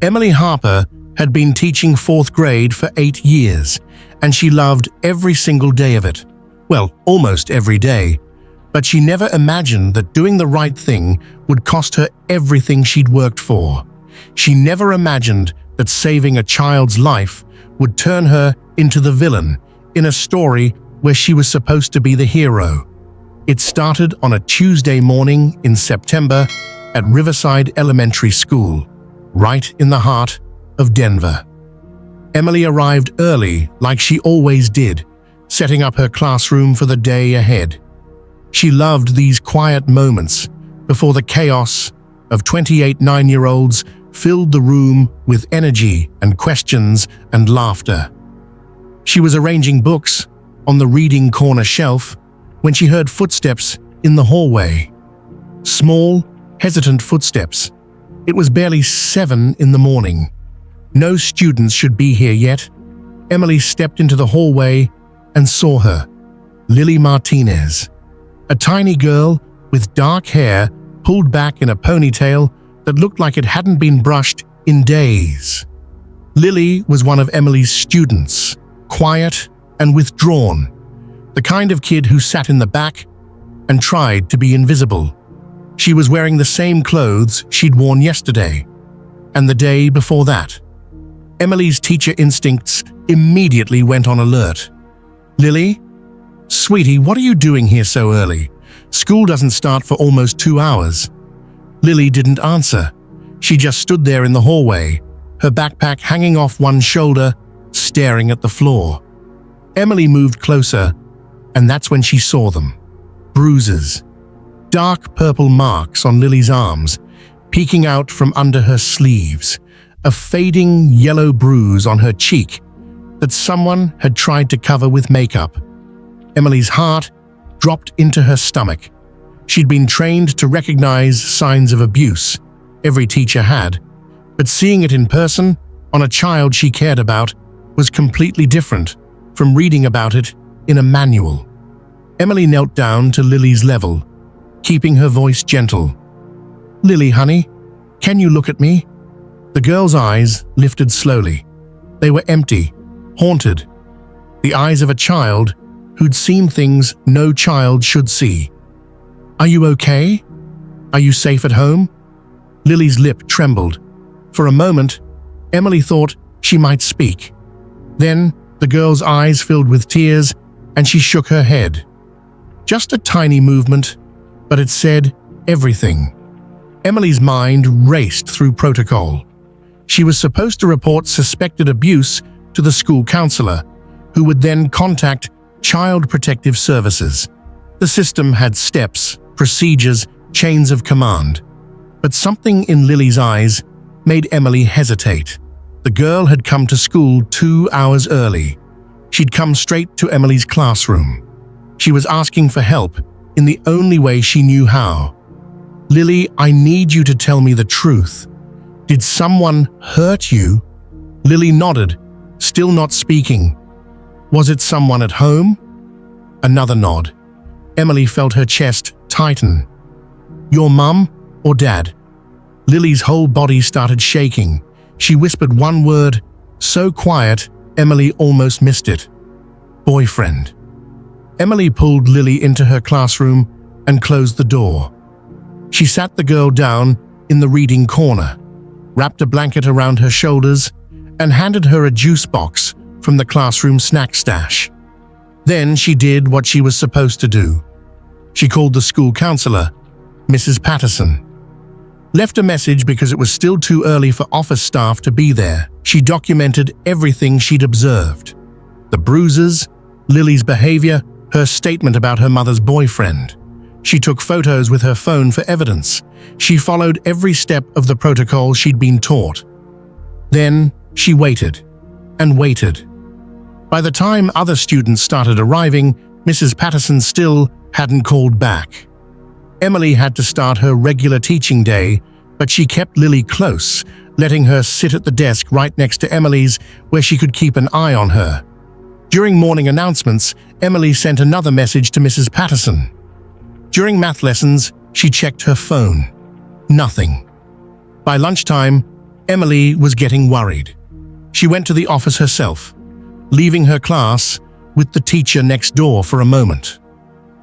Emily Harper had been teaching fourth grade for 8 years, and she loved every single day of it. Well, almost every day. But she never imagined that doing the right thing would cost her everything she'd worked for. She never imagined that saving a child's life would turn her into the villain in a story where she was supposed to be the hero. It started on a Tuesday morning in September at Riverside Elementary School, right in the heart of Denver. Emily arrived early like she always did, setting up her classroom for the day ahead. She loved these quiet moments before the chaos of 28 9-year-olds filled the room with energy and questions and laughter. She was arranging books on the reading corner shelf when she heard footsteps in the hallway. Small, hesitant footsteps. It was barely 7 in the morning. No students should be here yet. Emily stepped into the hallway and saw her, Lily Martinez, a tiny girl with dark hair pulled back in a ponytail that looked like it hadn't been brushed in days. Lily was one of Emily's students, quiet and withdrawn, the kind of kid who sat in the back and tried to be invisible. She was wearing the same clothes she'd worn yesterday and the day before that. Emily's teacher instincts immediately went on alert. "Lily? Sweetie, what are you doing here so early? School doesn't start for almost 2 hours." Lily didn't answer. She just stood there in the hallway, her backpack hanging off one shoulder, staring at the floor. Emily moved closer, and that's when she saw them. Bruises. Dark purple marks on Lily's arms, peeking out from under her sleeves. A fading yellow bruise on her cheek that someone had tried to cover with makeup. Emily's heart dropped into her stomach. She'd been trained to recognize signs of abuse. Every teacher had. But seeing it in person, on a child she cared about, was completely different from reading about it in a manual. Emily knelt down to Lily's level, keeping her voice gentle. "Lily, honey, can you look at me?" The girl's eyes lifted slowly. They were empty, haunted. The eyes of a child who'd seen things no child should see. "Are you okay? Are you safe at home?" Lily's lip trembled. For a moment, Emily thought she might speak. Then the girl's eyes filled with tears and she shook her head. Just a tiny movement, but it said everything. Emily's mind raced through protocol. She was supposed to report suspected abuse to the school counselor, who would then contact Child Protective Services. The system had steps, procedures, chains of command. But something in Lily's eyes made Emily hesitate. The girl had come to school 2 hours early. She'd come straight to Emily's classroom. She was asking for help in the only way she knew how. "Lily, I need you to tell me the truth. Did someone hurt you?" Lily nodded, still not speaking. "Was it someone at home?" Another nod. Emily felt her chest tighten. "Your mum or dad?" Lily's whole body started shaking. She whispered one word, so quiet Emily almost missed it. "Boyfriend." Emily pulled Lily into her classroom and closed the door. She sat the girl down in the reading corner, wrapped a blanket around her shoulders, and handed her a juice box from the classroom snack stash. Then she did what she was supposed to do. She called the school counselor, Mrs. Patterson. Left a message because it was still too early for office staff to be there. She documented everything she'd observed. The bruises, Lily's behavior, her statement about her mother's boyfriend. She took photos with her phone for evidence. She followed every step of the protocol she'd been taught. Then she waited and waited. By the time other students started arriving, Mrs. Patterson still hadn't called back. Emily had to start her regular teaching day, but she kept Lily close, letting her sit at the desk right next to Emily's where she could keep an eye on her. During morning announcements, Emily sent another message to Mrs. Patterson. During math lessons, she checked her phone. Nothing. By lunchtime, Emily was getting worried. She went to the office herself, leaving her class with the teacher next door for a moment.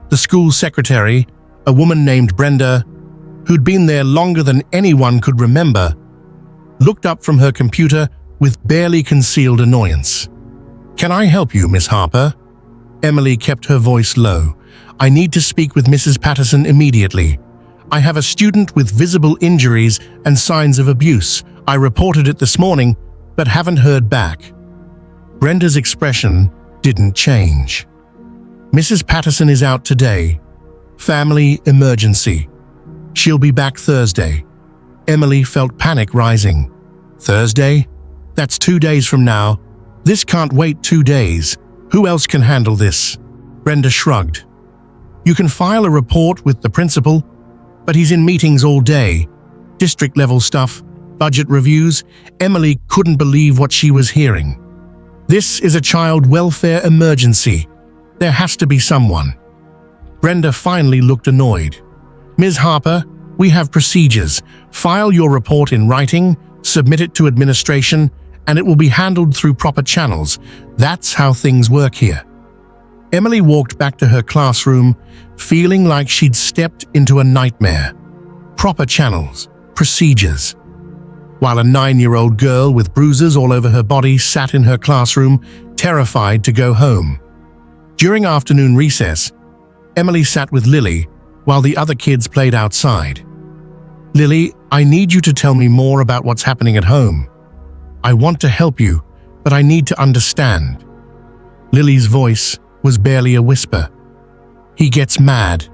The school secretary, a woman named Brenda, who'd been there longer than anyone could remember, looked up from her computer with barely concealed annoyance. "Can I help you, Miss Harper?" Emily kept her voice low. "I need to speak with Mrs. Patterson immediately. I have a student with visible injuries and signs of abuse. I reported it this morning, but haven't heard back." Brenda's expression didn't change. "Mrs. Patterson is out today. Family emergency. She'll be back Thursday." Emily felt panic rising. "Thursday? That's 2 days from now. This can't wait 2 days. Who else can handle this?" Brenda shrugged. "You can file a report with the principal, but he's in meetings all day. District-level stuff, budget reviews." Emily couldn't believe what she was hearing. "This is a child welfare emergency. There has to be someone." Brenda finally looked annoyed. "Ms. Harper, we have procedures. File your report in writing, submit it to administration, and it will be handled through proper channels. That's how things work here." Emily walked back to her classroom, feeling like she'd stepped into a nightmare. Proper channels, procedures. While a 9-year-old girl with bruises all over her body sat in her classroom, terrified to go home. During afternoon recess, Emily sat with Lily while the other kids played outside. "Lily, I need you to tell me more about what's happening at home. I want to help you, but I need to understand." Lily's voice was barely a whisper. "He gets mad.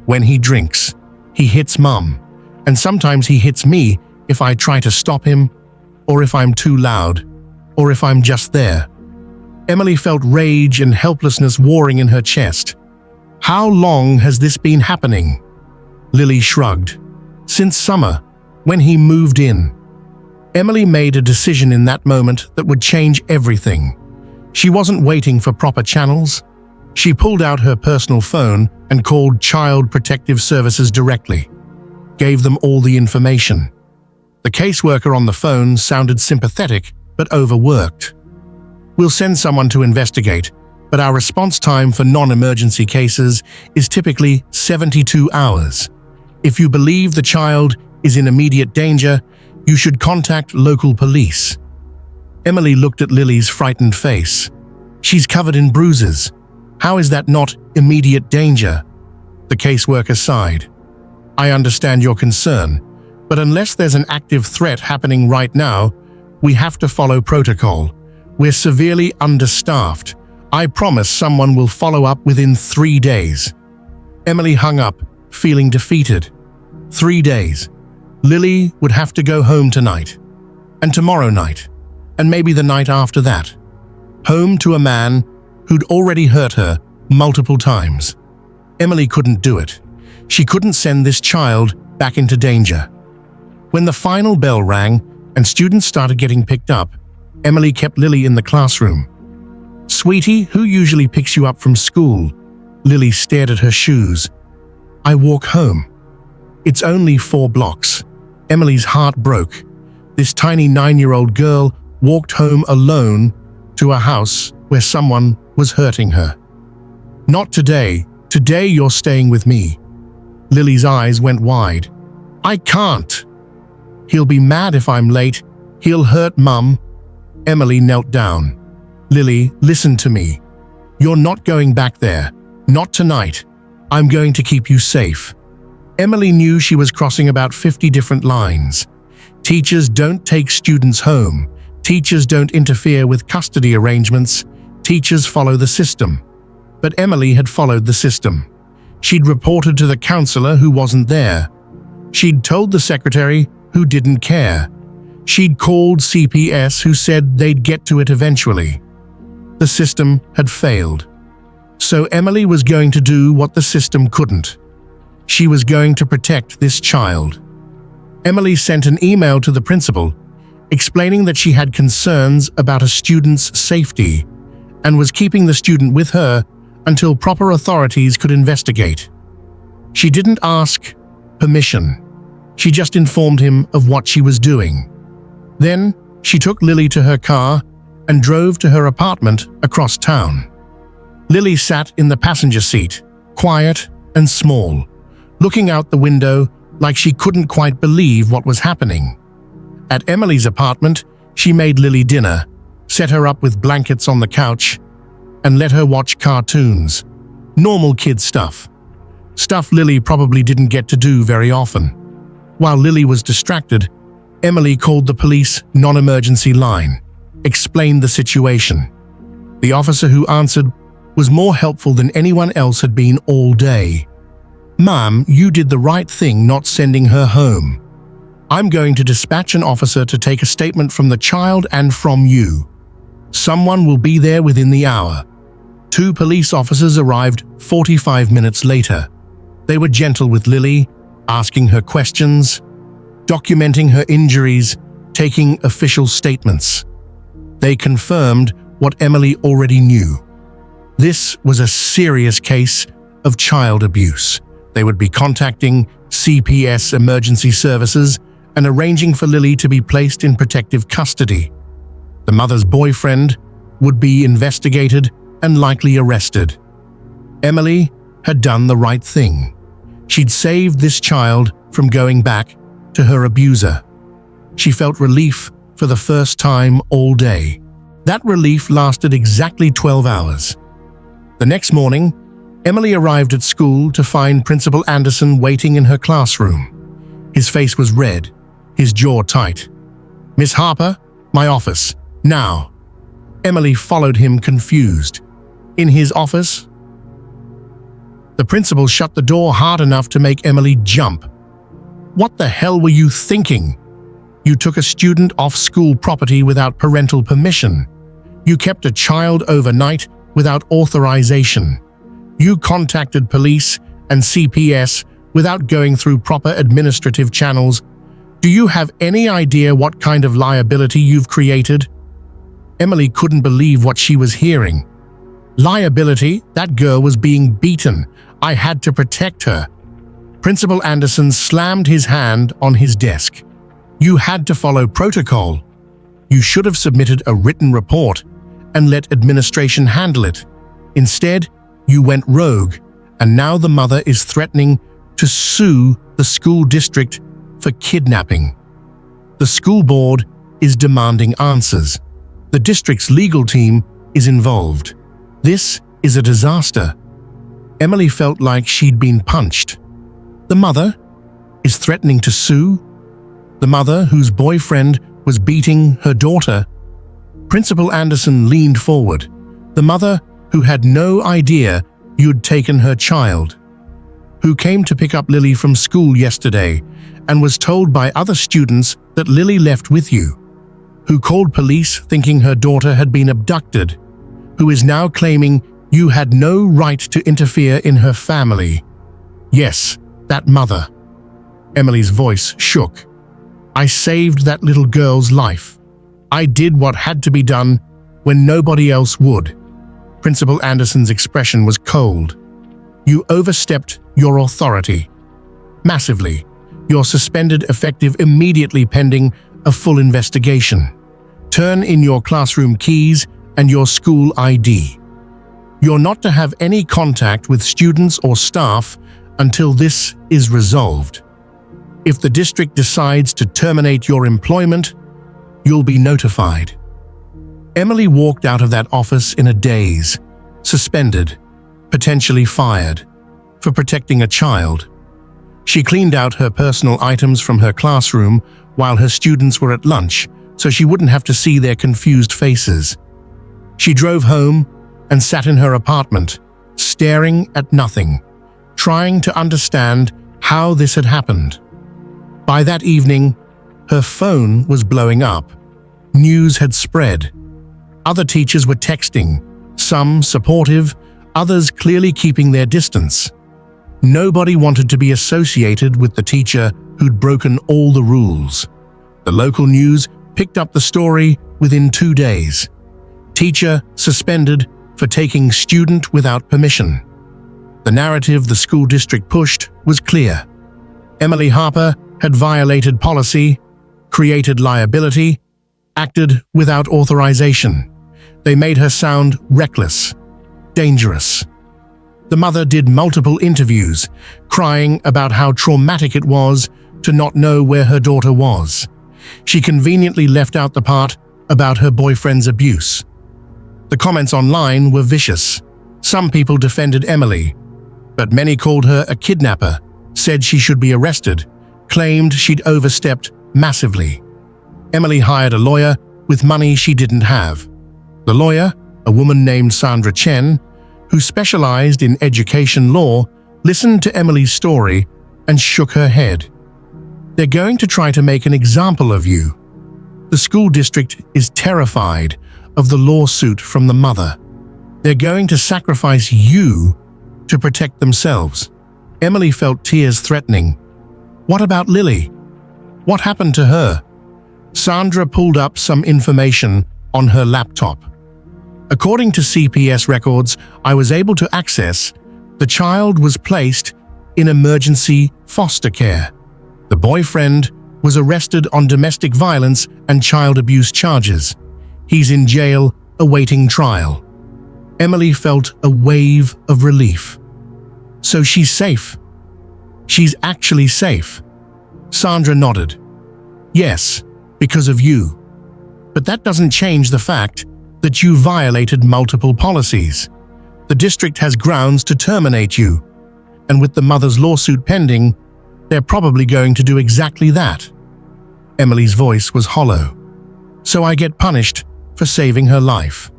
When he drinks, he hits Mum, and sometimes he hits me if I try to stop him, or if I'm too loud, or if I'm just there." Emily felt rage and helplessness warring in her chest. "How long has this been happening?" Lily shrugged. "Since summer, when he moved in." Emily made a decision in that moment that would change everything. She wasn't waiting for proper channels. She pulled out her personal phone and called Child Protective Services directly. Gave them all the information. The caseworker on the phone sounded sympathetic but overworked. "We'll send someone to investigate, but our response time for non-emergency cases is typically 72 hours. If you believe the child is in immediate danger, you should contact local police." Emily looked at Lily's frightened face. "She's covered in bruises. How is that not immediate danger?" The caseworker sighed. "I understand your concern, but unless there's an active threat happening right now, we have to follow protocol. We're severely understaffed. I promise someone will follow up within 3 days." Emily hung up, feeling defeated. 3 days. Lily would have to go home tonight, and tomorrow night, and maybe the night after that. Home to a man who'd already hurt her multiple times. Emily couldn't do it. She couldn't send this child back into danger. When the final bell rang and students started getting picked up, Emily kept Lily in the classroom. "Sweetie, who usually picks you up from school?" Lily stared at her shoes. "I walk home." "It's only 4 blocks." Emily's heart broke. This tiny 9-year-old girl walked home alone to a house where someone was hurting her. "Not today. Today you're staying with me." Lily's eyes went wide. "I can't." "He'll be mad if I'm late. He'll hurt Mum." Emily knelt down. "Lily, listen to me. You're not going back there. Not tonight. I'm going to keep you safe." Emily knew she was crossing about 50 different lines. Teachers don't take students home. Teachers don't interfere with custody arrangements. Teachers follow the system. But Emily had followed the system. She'd reported to the counselor who wasn't there. She'd told the secretary who didn't care. She'd called CPS who said they'd get to it eventually. The system had failed. So Emily was going to do what the system couldn't. She was going to protect this child. Emily sent an email to the principal, explaining that she had concerns about a student's safety and was keeping the student with her until proper authorities could investigate. She didn't ask permission. She just informed him of what she was doing. Then, she took Lily to her car and drove to her apartment across town. Lily sat in the passenger seat, quiet and small, looking out the window like she couldn't quite believe what was happening. At Emily's apartment, she made Lily dinner, set her up with blankets on the couch, and let her watch cartoons. Normal kid stuff. Stuff Lily probably didn't get to do very often. While Lily was distracted, Emily called the police non-emergency line, explained the situation. The officer who answered was more helpful than anyone else had been all day. "Ma'am, you did the right thing not sending her home. I'm going to dispatch an officer to take a statement from the child and from you. Someone will be there within the hour." 2 police officers arrived 45 minutes later. They were gentle with Lily, asking her questions, documenting her injuries, taking official statements. They confirmed what Emily already knew. This was a serious case of child abuse. They would be contacting CPS emergency services and arranging for Lily to be placed in protective custody. The mother's boyfriend would be investigated and likely arrested. Emily had done the right thing. She'd saved this child from going back to her abuser. She felt relief for the first time all day. That relief lasted exactly 12 hours. The next morning, Emily arrived at school to find Principal Anderson waiting in her classroom. His face was red, his jaw tight. "Miss Harper, my office, now." Emily followed him confused. In his office, the principal shut the door hard enough to make Emily jump. "What the hell were you thinking? You took a student off school property without parental permission. You kept a child overnight without authorization. You contacted police and CPS without going through proper administrative channels. Do you have any idea what kind of liability you've created?" Emily couldn't believe what she was hearing. "Liability? That girl was being beaten. I had to protect her." Principal Anderson slammed his hand on his desk. "You had to follow protocol. You should have submitted a written report and let administration handle it. Instead, you went rogue, and now the mother is threatening to sue the school district for kidnapping. The school board is demanding answers. The district's legal team is involved. This is a disaster." Emily felt like she'd been punched. The mother is threatening to sue? The mother whose boyfriend was beating her daughter? Principal Anderson leaned forward. The mother who had no idea you'd taken her child, who came to pick up Lily from school yesterday and was told by other students that Lily left with you, who called police thinking her daughter had been abducted, who is now claiming you had no right to interfere in her family. Yes, that mother. Emily's voice shook. "I saved that little girl's life. I did what had to be done when nobody else would." Principal Anderson's expression was cold. "You overstepped your authority. Massively. You're suspended effective immediately pending a full investigation. Turn in your classroom keys and your school ID. You're not to have any contact with students or staff until this is resolved. If the district decides to terminate your employment, you'll be notified." Emily walked out of that office in a daze, suspended, potentially fired, for protecting a child. She cleaned out her personal items from her classroom while her students were at lunch so she wouldn't have to see their confused faces. She drove home and sat in her apartment, staring at nothing, trying to understand how this had happened. By that evening, her phone was blowing up. News had spread. Other teachers were texting, some supportive, others clearly keeping their distance. Nobody wanted to be associated with the teacher who'd broken all the rules. The local news picked up the story within 2 days. Teacher suspended for taking student without permission. The narrative the school district pushed was clear. Emily Harper had violated policy, created liability, acted without authorization. They made her sound reckless, dangerous. The mother did multiple interviews, crying about how traumatic it was to not know where her daughter was. She conveniently left out the part about her boyfriend's abuse. The comments online were vicious. Some people defended Emily, but many called her a kidnapper, said she should be arrested, claimed she'd overstepped massively. Emily hired a lawyer with money she didn't have. The lawyer, a woman named Sandra Chen, who specialized in education law, listened to Emily's story and shook her head. "They're going to try to make an example of you." The school district is terrified of the lawsuit from the mother. "They're going to sacrifice you to protect themselves." Emily felt tears threatening. What about Lily? What happened to her? Sandra pulled up some information on her laptop. According to CPS records I was able to access, the child was placed in emergency foster care. The boyfriend was arrested on domestic violence and child abuse charges. He's in jail awaiting trial. Emily felt a wave of relief. So she's safe. She's actually safe. Sandra nodded. Yes, because of you. But that doesn't change the fact that you violated multiple policies. The district has grounds to terminate you, and with the mother's lawsuit pending, they're probably going to do exactly that. Emily's voice was hollow. So I get punished for saving her life.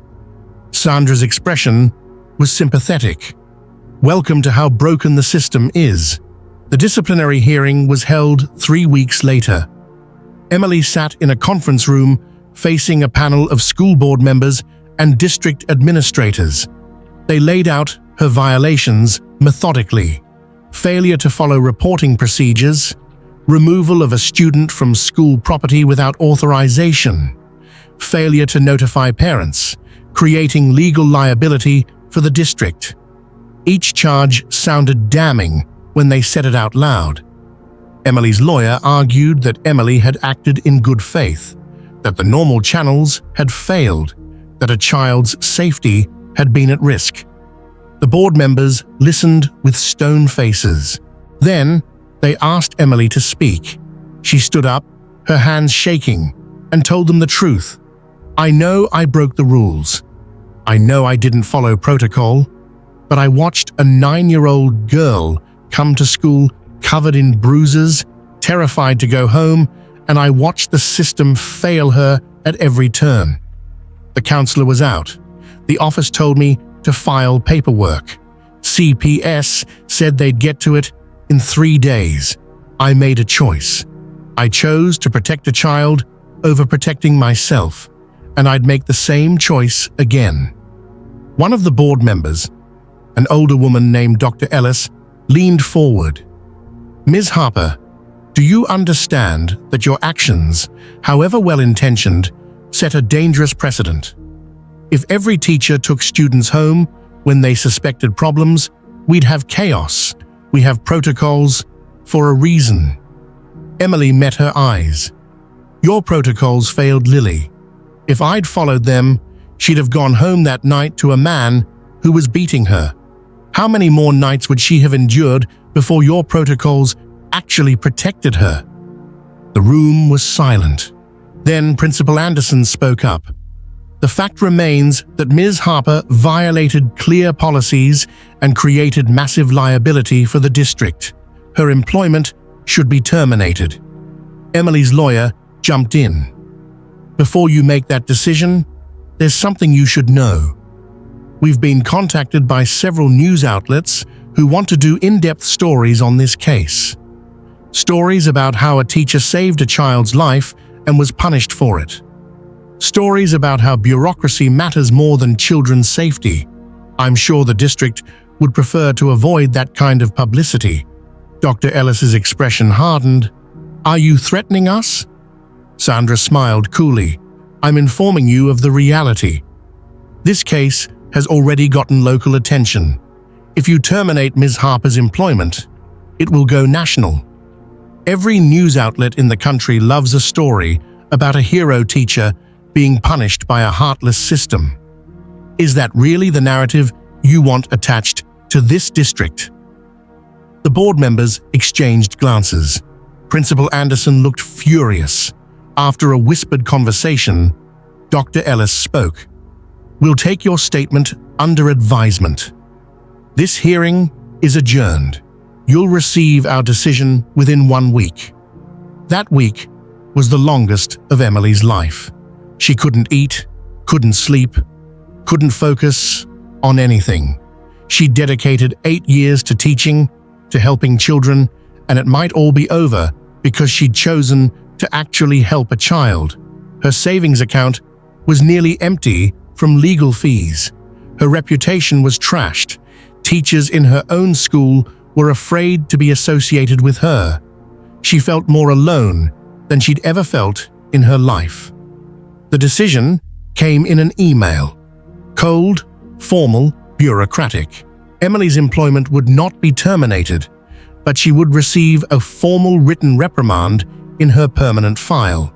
Sandra's expression was sympathetic. Welcome to how broken the system is. The disciplinary hearing was held 3 weeks later. Emily sat in a conference room facing a panel of school board members and district administrators. They laid out her violations methodically: failure to follow reporting procedures, removal of a student from school property without authorization, failure to notify parents, creating legal liability for the district. Each charge sounded damning when they said it out loud. Emily's lawyer argued that Emily had acted in good faith, that the normal channels had failed, that a child's safety had been at risk. The board members listened with stone faces. Then, they asked Emily to speak. She stood up, her hands shaking, and told them the truth. "I know I broke the rules. I know I didn't follow protocol, but I watched a 9-year-old girl come to school covered in bruises, terrified to go home, and I watched the system fail her at every turn." The counselor was out. The office told me to file paperwork. CPS said they'd get to it in 3 days. I made a choice. I chose to protect a child over protecting myself, and I'd make the same choice again. One of the board members, an older woman named Dr. Ellis, leaned forward. "Ms. Harper, do you understand that your actions, however well-intentioned, set a dangerous precedent? If every teacher took students home when they suspected problems, we'd have chaos. We have protocols for a reason." Emily met her eyes. "Your protocols failed Lily. If I'd followed them, she'd have gone home that night to a man who was beating her. How many more nights would she have endured before your protocols actually protected her?" The room was silent. Then Principal Anderson spoke up. "The fact remains that Ms. Harper violated clear policies and created massive liability for the district. Her employment should be terminated." Emily's lawyer jumped in. "Before you make that decision, there's something you should know. We've been contacted by several news outlets who want to do in-depth stories on this case. Stories about how a teacher saved a child's life and was punished for it. Stories about how bureaucracy matters more than children's safety. I'm sure the district would prefer to avoid that kind of publicity." Dr. Ellis's expression hardened. "Are you threatening us?" Sandra smiled coolly. "I'm informing you of the reality. This case has already gotten local attention. If you terminate Ms. Harper's employment, it will go national. Every news outlet in the country loves a story about a hero teacher being punished by a heartless system. Is that really the narrative you want attached to this district? The board members exchanged glances. Principal Anderson looked furious. After a whispered conversation, Dr. Ellis spoke. "We'll take your statement under advisement. This hearing is adjourned. You'll receive our decision within 1 week." That week was the longest of Emily's life. She couldn't eat, couldn't sleep, couldn't focus on anything. She dedicated 8 years to teaching, to helping children, and it might all be over because she'd chosen to actually help a child. Her savings account was nearly empty from legal fees. Her reputation was trashed. Teachers in her own school were afraid to be associated with her. She felt more alone than she'd ever felt in her life. The decision came in an email. Cold, formal, bureaucratic. Emily's employment would not be terminated, but she would receive a formal written reprimand in her permanent file.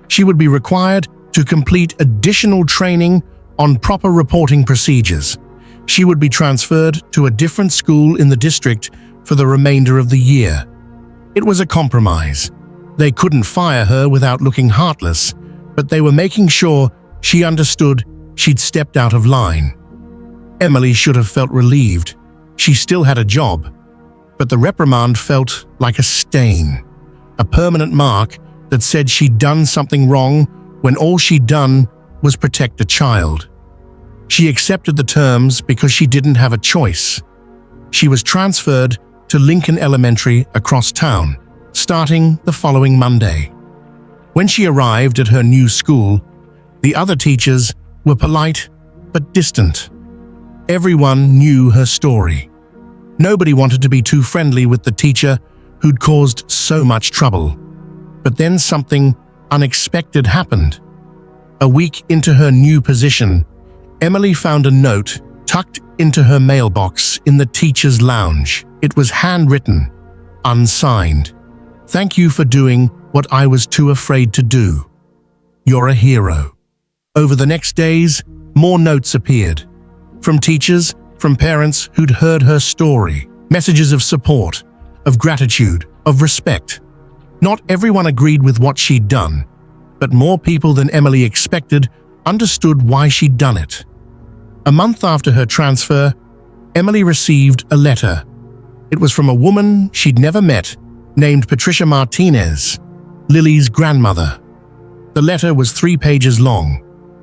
She would be required to complete additional training on proper reporting procedures. She would be transferred to a different school in the district for the remainder of the year. It was a compromise. They couldn't fire her without looking heartless, but they were making sure she understood she'd stepped out of line. Emily should have felt relieved. She still had a job, but the reprimand felt like a stain, a permanent mark that said she'd done something wrong when all she'd done was protect a child. She accepted the terms because she didn't have a choice. She was transferred to Lincoln Elementary across town, starting the following Monday. When she arrived at her new school, the other teachers were polite but distant. Everyone knew her story. Nobody wanted to be too friendly with the teacher who'd caused so much trouble. But then something unexpected happened. A week into her new position, Emily found a note tucked into her mailbox in the teacher's lounge. It was handwritten, unsigned. "Thank you for doing what I was too afraid to do. You're a hero." Over the next days, more notes appeared. From teachers, from parents who'd heard her story. Messages of support, of gratitude, of respect. Not everyone agreed with what she'd done, but more people than Emily expected understood why she'd done it. A month after her transfer, Emily received a letter. It was from a woman she'd never met, named Patricia Martinez, Lily's grandmother. The letter was 3 pages long,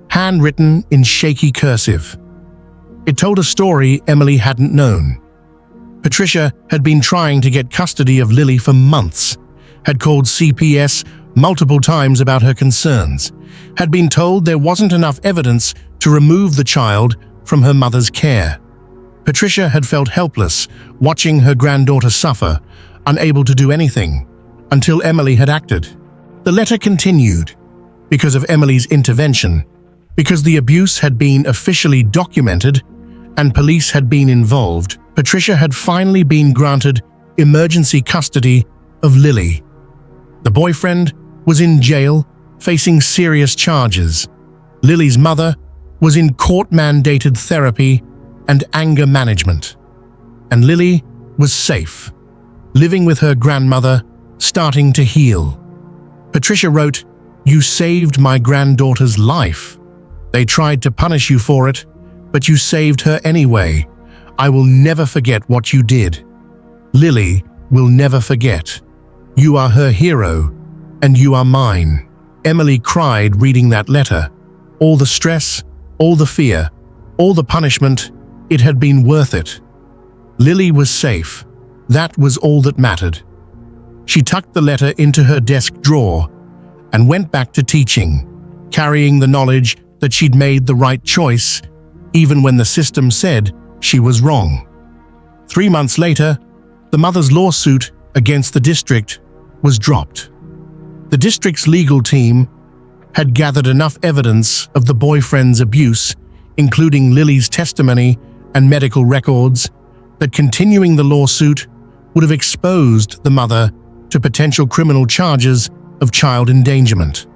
handwritten in shaky cursive. It told a story Emily hadn't known. Patricia had been trying to get custody of Lily for months, had called CPS multiple times about her concerns, had been told there wasn't enough evidence to remove the child from her mother's care. Patricia had felt helpless, watching her granddaughter suffer, unable to do anything, until Emily had acted. The letter continued. Because of Emily's intervention, because the abuse had been officially documented and police had been involved, Patricia had finally been granted emergency custody of Lily. The boyfriend was in jail, facing serious charges. Lily's mother was in court-mandated therapy and anger management. And Lily was safe, living with her grandmother, starting to heal. Patricia wrote, "You saved my granddaughter's life. They tried to punish you for it, but you saved her anyway. I will never forget what you did. Lily will never forget. You are her hero, and you are mine." Emily cried reading that letter. All the stress, all the fear, all the punishment, it had been worth it. Lily was safe. That was all that mattered. She tucked the letter into her desk drawer and went back to teaching, carrying the knowledge that she'd made the right choice, even when the system said she was wrong. 3 months later, the mother's lawsuit against the district was dropped. The district's legal team had gathered enough evidence of the boyfriend's abuse, including Lily's testimony and medical records, that continuing the lawsuit would have exposed the mother to potential criminal charges of child endangerment.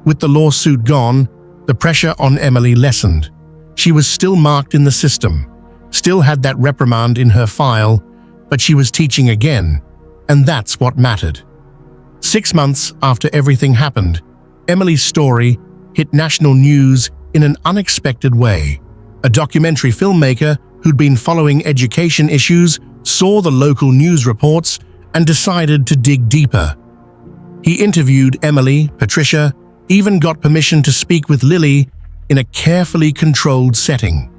With the lawsuit gone, the pressure on Emily lessened. She was still marked in the system, still had that reprimand in her file, but she was teaching again, and that's what mattered. 6 months after everything happened, Emily's story hit national news in an unexpected way. A documentary filmmaker who'd been following education issues saw the local news reports and decided to dig deeper. He interviewed Emily, Patricia, even got permission to speak with Lily in a carefully controlled setting.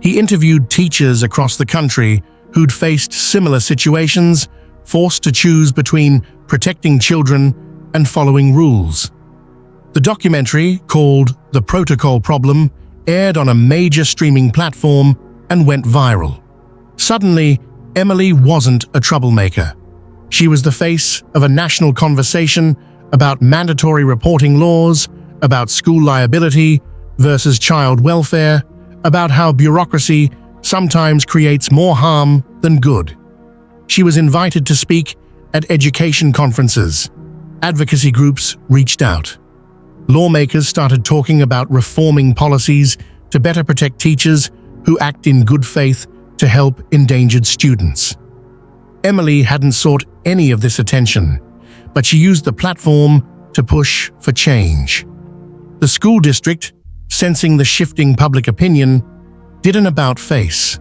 He interviewed teachers across the country who'd faced similar situations, forced to choose between protecting children and following rules. The documentary, called The Protocol Problem, aired on a major streaming platform and went viral. Suddenly, Emily wasn't a troublemaker. She was the face of a national conversation about mandatory reporting laws, about school liability versus child welfare, about how bureaucracy sometimes creates more harm than good. She was invited to speak at education conferences. Advocacy groups reached out. Lawmakers started talking about reforming policies to better protect teachers who act in good faith to help endangered students. Emily hadn't sought any of this attention, but she used the platform to push for change. The school district, sensing the shifting public opinion, did an about-face.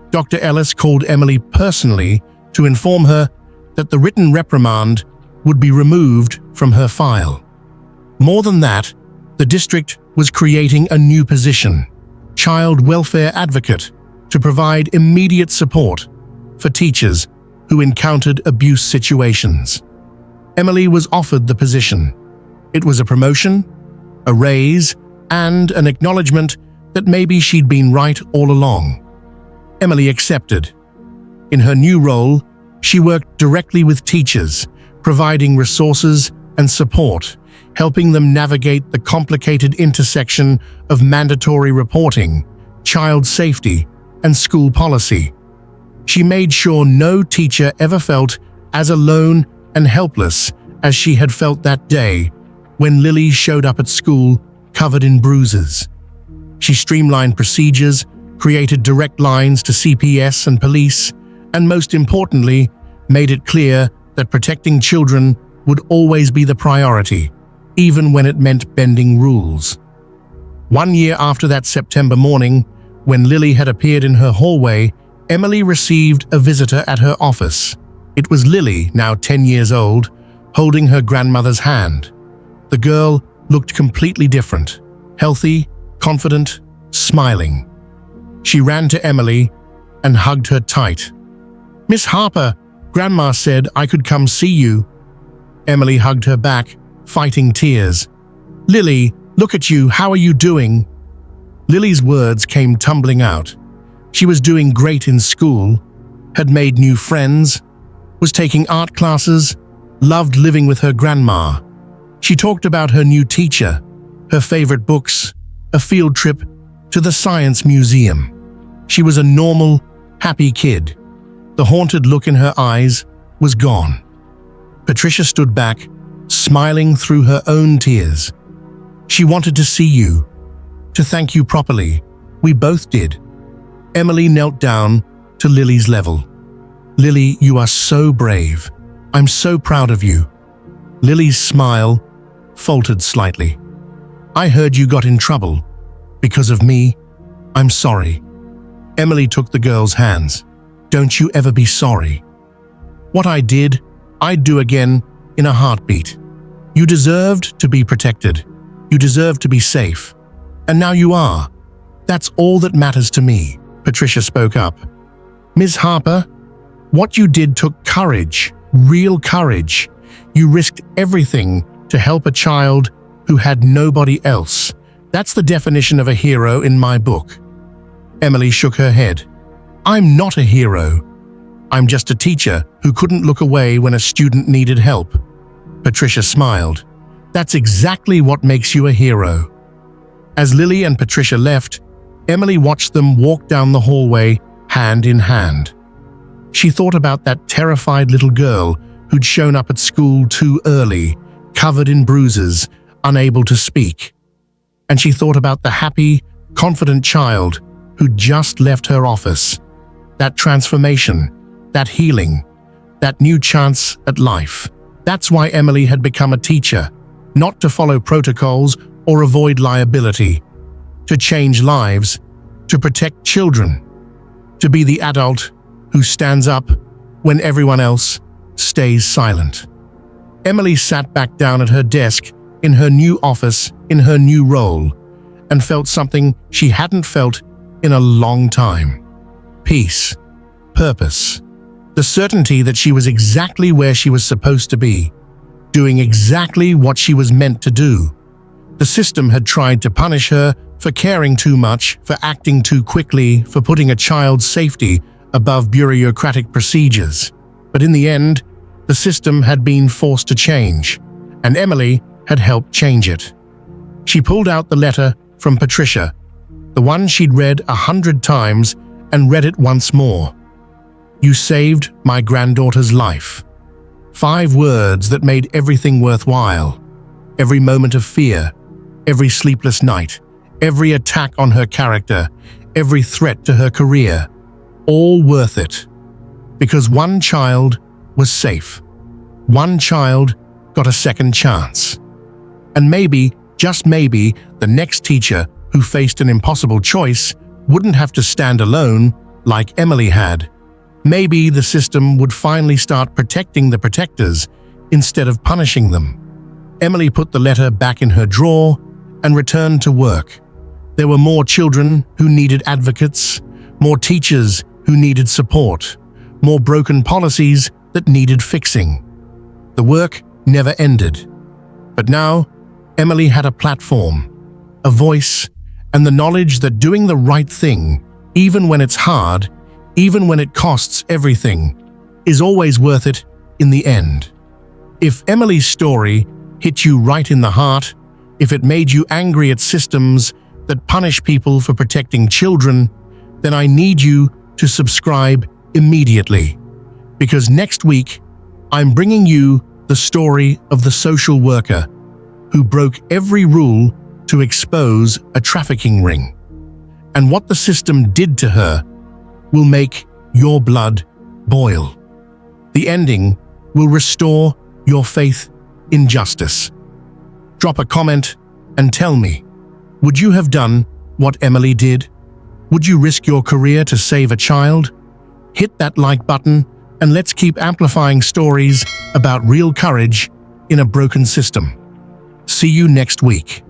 Dr. Ellis called Emily personally to inform her that the written reprimand would be removed from her file. More than that, the district was creating a new position, child welfare advocate, to provide immediate support for teachers who encountered abuse situations. Emily was offered the position. It was a promotion, a raise, and an acknowledgement that maybe she'd been right all along. Emily accepted. In her new role, she worked directly with teachers, providing resources and support, helping them navigate the complicated intersection of mandatory reporting, child safety, and school policy. She made sure no teacher ever felt as alone and helpless as she had felt that day when Lily showed up at school covered in bruises. She streamlined procedures, created direct lines to CPS and police, and most importantly, made it clear that protecting children would always be the priority, even when it meant bending rules. 1 year after that September morning, when Lily had appeared in her hallway, Emily received a visitor at her office. It was Lily, now 10 years old, holding her grandmother's hand. The girl looked completely different, healthy, confident, smiling. She ran to Emily and hugged her tight. "Miss Harper, Grandma said I could come see you." Emily hugged her back, fighting tears. "Lily, look at you, how are you doing?" Lily's words came tumbling out. She was doing great in school, had made new friends, was taking art classes, loved living with her grandma. She talked about her new teacher, her favorite books, a field trip to the science museum. She was a normal, happy kid. The haunted look in her eyes was gone. Patricia stood back, smiling through her own tears. "She wanted to see you, to thank you properly. We both did." Emily knelt down to Lily's level. "Lily, you are so brave. I'm so proud of you." Lily's smile faltered slightly. "I heard you got in trouble. Because of me, I'm sorry." Emily took the girl's hands. "Don't you ever be sorry. What I did, I'd do again in a heartbeat. You deserved to be protected. You deserved to be safe. And now you are. That's all that matters to me." Patricia spoke up. "Ms. Harper, what you did took courage, real courage. You risked everything to help a child who had nobody else. That's the definition of a hero in my book." Emily shook her head. "I'm not a hero. I'm just a teacher who couldn't look away when a student needed help." Patricia smiled. "That's exactly what makes you a hero." As Lily and Patricia left, Emily watched them walk down the hallway, hand in hand. She thought about that terrified little girl who'd shown up at school too early, covered in bruises, unable to speak. And she thought about the happy, confident child who'd just left her office. That transformation, that healing, that new chance at life. That's why Emily had become a teacher, not to follow protocols or avoid liability, to change lives, to protect children, to be the adult who stands up when everyone else stays silent. Emily sat back down at her desk in her new office, in her new role, and felt something she hadn't felt in a long time. Peace, purpose, the certainty that she was exactly where she was supposed to be, doing exactly what she was meant to do. The system had tried to punish her for caring too much, for acting too quickly, for putting a child's safety above bureaucratic procedures. But in the end, the system had been forced to change, and Emily had helped change it. She pulled out the letter from Patricia, the one she'd read 100 times and read it once more. "You saved my granddaughter's life." 5 words that made everything worthwhile. Every moment of fear, every sleepless night, every attack on her character, every threat to her career, all worth it. Because one child was safe. One child got a second chance. And maybe, just maybe, the next teacher who faced an impossible choice wouldn't have to stand alone like Emily had. Maybe the system would finally start protecting the protectors instead of punishing them. Emily put the letter back in her drawer and returned to work. There were more children who needed advocates, more teachers who needed support, more broken policies that needed fixing. The work never ended. But now, Emily had a platform, a voice, and the knowledge that doing the right thing, even when it's hard, even when it costs everything, is always worth it in the end. If Emily's story hit you right in the heart, if it made you angry at systems that punish people for protecting children, then I need you to subscribe immediately. Because next week, I'm bringing you the story of the social worker who broke every rule to expose a trafficking ring. And what the system did to her will make your blood boil. The ending will restore your faith in justice. Drop a comment and tell me, would you have done what Emily did? Would you risk your career to save a child? Hit that like button and let's keep amplifying stories about real courage in a broken system. See you next week.